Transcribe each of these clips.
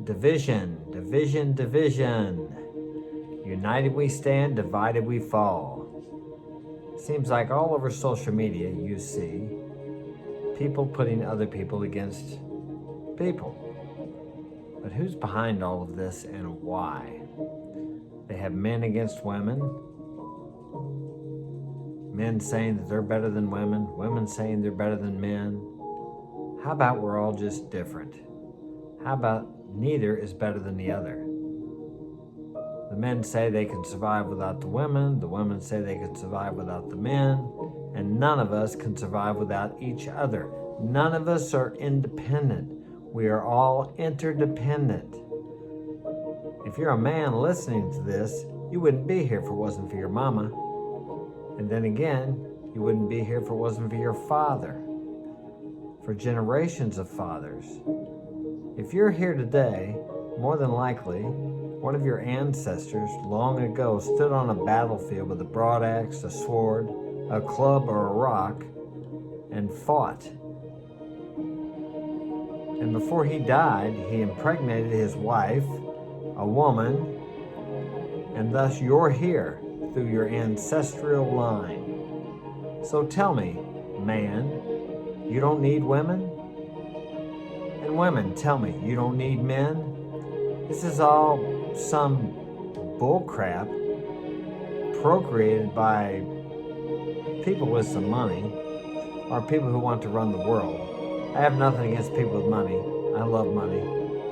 Division, division, division. United we stand, divided we fall. Seems like all over social media you see people putting other people against people. But who's behind all of this and why? They have men against women, men saying that they're better than women, women saying they're better than men. How about we're all just different? How about neither is better than the other? The men say they can survive without the women say they can survive without the men, and none of us can survive without each other. None of us are independent. We are all interdependent. If you're a man listening to this, you wouldn't be here if it wasn't for your mama. And then again, you wouldn't be here if it wasn't for your father. For generations of fathers. If you're here today, more than likely, one of your ancestors long ago stood on a battlefield with a broadaxe, a sword, a club, or a rock, and fought. And before he died, he impregnated his wife, a woman, and thus you're here through your ancestral line. So tell me, man, you don't need women? And women, tell me, you don't need men? This is all some bullcrap procreated by people with some money or people who want to run the world. I have nothing against people with money. I love money,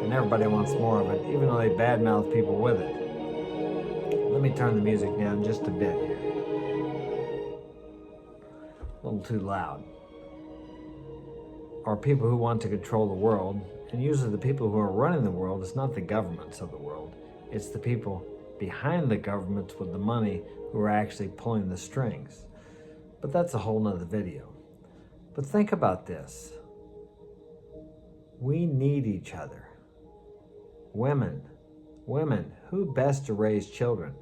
and everybody wants more of it, even though they badmouth people with it. Let me turn the music down just a bit here. A little too loud. Or people who want to control the world, and usually the people who are running the world is not the governments of the world. It's the people behind the governments with the money who are actually pulling the strings. But that's a whole nother video. But think about this. We need each other. Women, who best to raise children?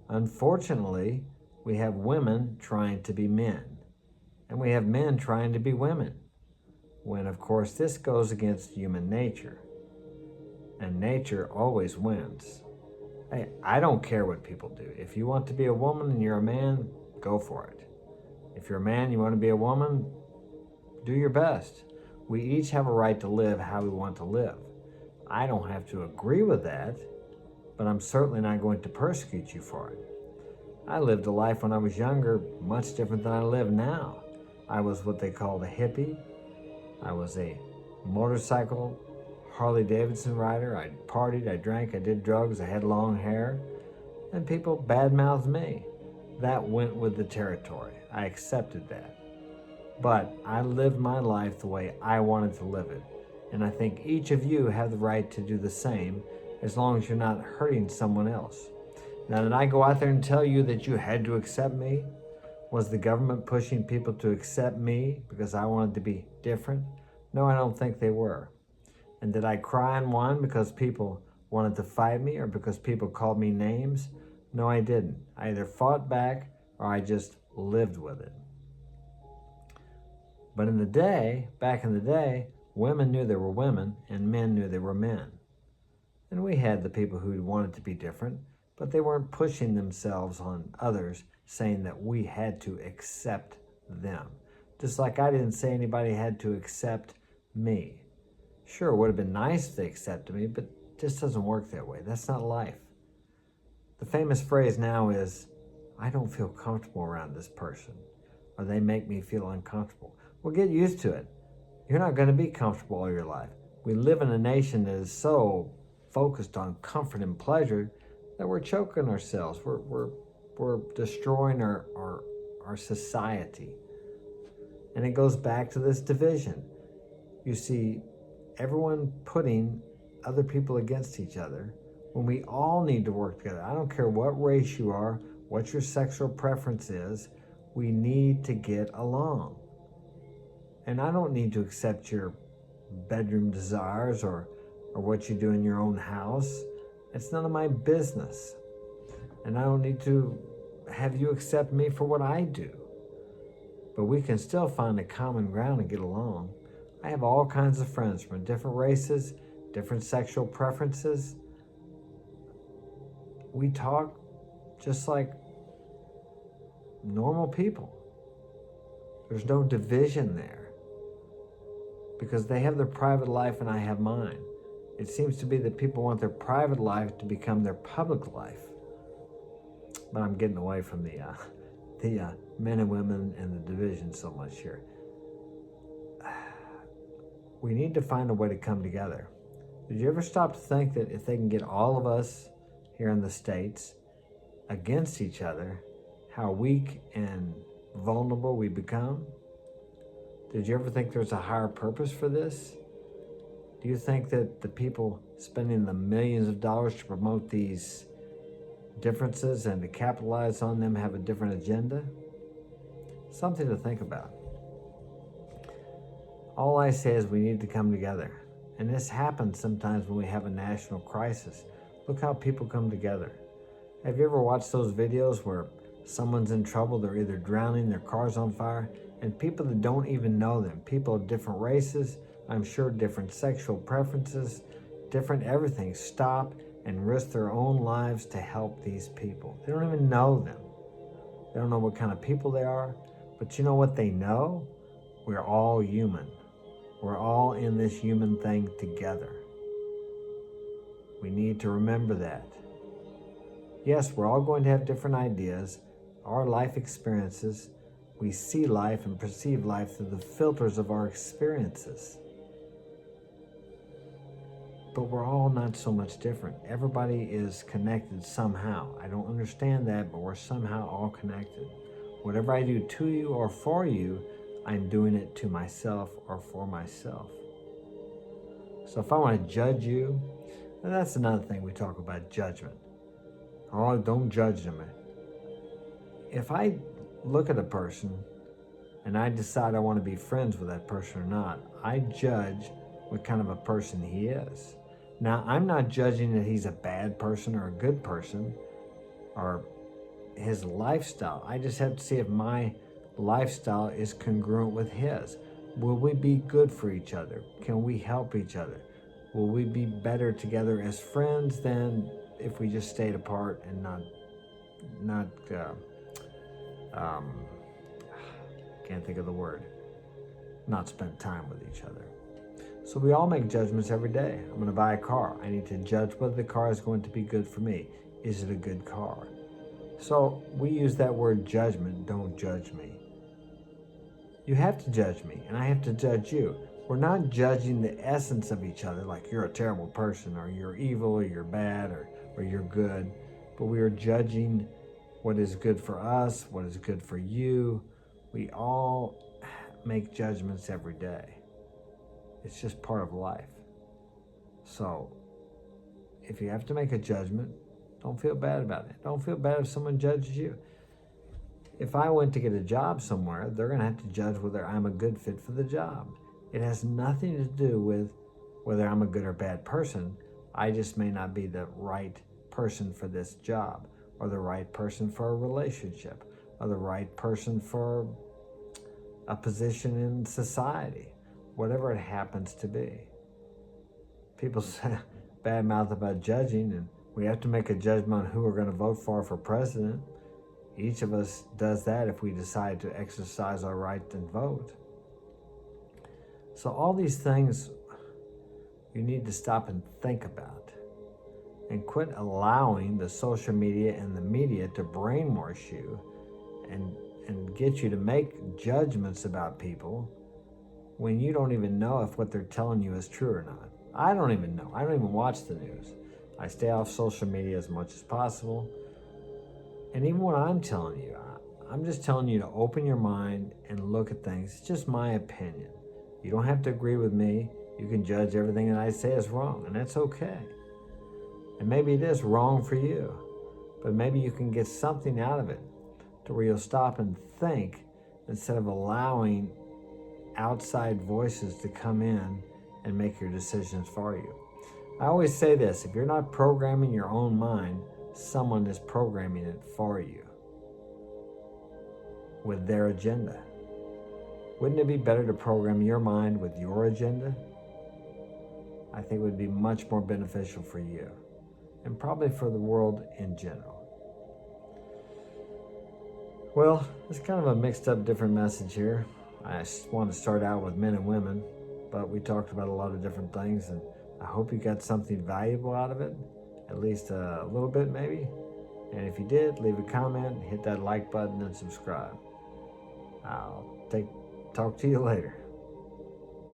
Unfortunately, we have women trying to be men, and we have men trying to be women. When, of course, this goes against human nature, and nature always wins. Hey, I don't care what people do. If you want to be a woman and you're a man, go for it. If you're a man, you want to be a woman, do your best. We each have a right to live how we want to live. I don't have to agree with that, but I'm certainly not going to persecute you for it. I lived a life when I was younger much different than I live now. I was what they called a hippie. I was a motorcycle Harley Davidson rider. I partied, I drank, I did drugs, I had long hair, and people badmouthed me. That went with the territory. I accepted that. But I lived my life the way I wanted to live it. And I think each of you have the right to do the same as long as you're not hurting someone else. Now, did I go out there and tell you that you had to accept me? Was the government pushing people to accept me because I wanted to be different? No, I don't think they were. And did I cry and whine because people wanted to fight me or because people called me names? No, I didn't. I either fought back or I just lived with it. But back in the day, women knew they were women and men knew they were men. And we had the people who wanted to be different, but they weren't pushing themselves on others, saying that we had to accept them. Just like I didn't say anybody had to accept me. Sure, it would have been nice if they accepted me, but it just doesn't work that way. That's not life. The famous phrase now is, I don't feel comfortable around this person, or they make me feel uncomfortable. Well, get used to it. You're not going to be comfortable all your life. We live in a nation that is so focused on comfort and pleasure that we're choking ourselves. We're destroying our society. And it goes back to this division. You see, everyone putting other people against each other when we all need to work together. I don't care what race you are, what your sexual preference is, we need to get along. And I don't need to accept your bedroom desires or what you do in your own house. It's none of my business. And I don't need to have you accept me for what I do. But we can still find a common ground and get along. I have all kinds of friends from different races, different sexual preferences. We talk just like normal people. There's no division there because they have their private life and I have mine. It seems to be that people want their private life to become their public life. But I'm getting away from the men and women and the division so much here. We need to find a way to come together. Did you ever stop to think that if they can get all of us here in the States against each other, how weak and vulnerable we become? Did you ever think there's a higher purpose for this? Do you think that the people spending the millions of dollars to promote these differences and to capitalize on them have a different agenda? Something to think about. All I say is we need to come together. And this happens sometimes when we have a national crisis. Look how people come together. Have you ever watched those videos where someone's in trouble, they're either drowning, their car's on fire, and people that don't even know them, people of different races, I'm sure different sexual preferences, different everything, stop and risk their own lives to help these people. They don't even know them. They don't know what kind of people they are, but you know what they know? We're all human. We're all in this human thing together. We need to remember that. Yes, we're all going to have different ideas, our life experiences. We see life and perceive life through the filters of our experiences. But we're all not so much different. Everybody is connected somehow. I don't understand that, but we're somehow all connected. Whatever I do to you or for you, I'm doing it to myself or for myself. So if I want to judge you, and that's another thing we talk about, judgment. Oh, don't judge them. If I look at a person and I decide I want to be friends with that person or not, I judge what kind of a person he is. Now, I'm not judging that he's a bad person or a good person or his lifestyle. I just have to see if my lifestyle is congruent with his. Will we be good for each other? Can we help each other? Will we be better together as friends than if we just stayed apart and can't think of the word, not spend time with each other? So we all make judgments every day. I'm going to buy a car. I need to judge whether the car is going to be good for me. Is it a good car? So we use that word judgment. Don't judge me. You have to judge me, and I have to judge you. We're not judging the essence of each other, like you're a terrible person, or you're evil, or you're bad, or you're good. But we are judging what is good for us, what is good for you. We all make judgments every day. It's just part of life. So if you have to make a judgment, don't feel bad about it. Don't feel bad if someone judges you. If I went to get a job somewhere, they're going to have to judge whether I'm a good fit for the job. It has nothing to do with whether I'm a good or bad person. I just may not be the right person for this job, or the right person for a relationship, or the right person for a position in society, whatever it happens to be. People say bad mouth about judging, and we have to make a judgment on who we're going to vote for president. Each of us does that if we decide to exercise our right and vote. So all these things you need to stop and think about, and quit allowing the social media and the media to brainwash you and get you to make judgments about people when you don't even know if what they're telling you is true or not. I don't even know. I don't even watch the news. I stay off social media as much as possible. And even what I'm telling you, I'm just telling you to open your mind and look at things. It's just my opinion. You don't have to agree with me. You can judge everything that I say is wrong, and that's okay. And maybe it is wrong for you, but maybe you can get something out of it to where you'll stop and think instead of allowing outside voices to come in and make your decisions for you. I always say this: if you're not programming your own mind, someone is programming it for you with their agenda. Wouldn't it be better to program your mind with your agenda? I think would be much more beneficial for you and probably for the world in general. Well, it's kind of a mixed up different message here. I want to start out with men and women, but we talked about a lot of different things, and I hope you got something valuable out of it, at least a little bit maybe. And if you did, leave a comment, hit that like button, and subscribe. I'll talk to you later.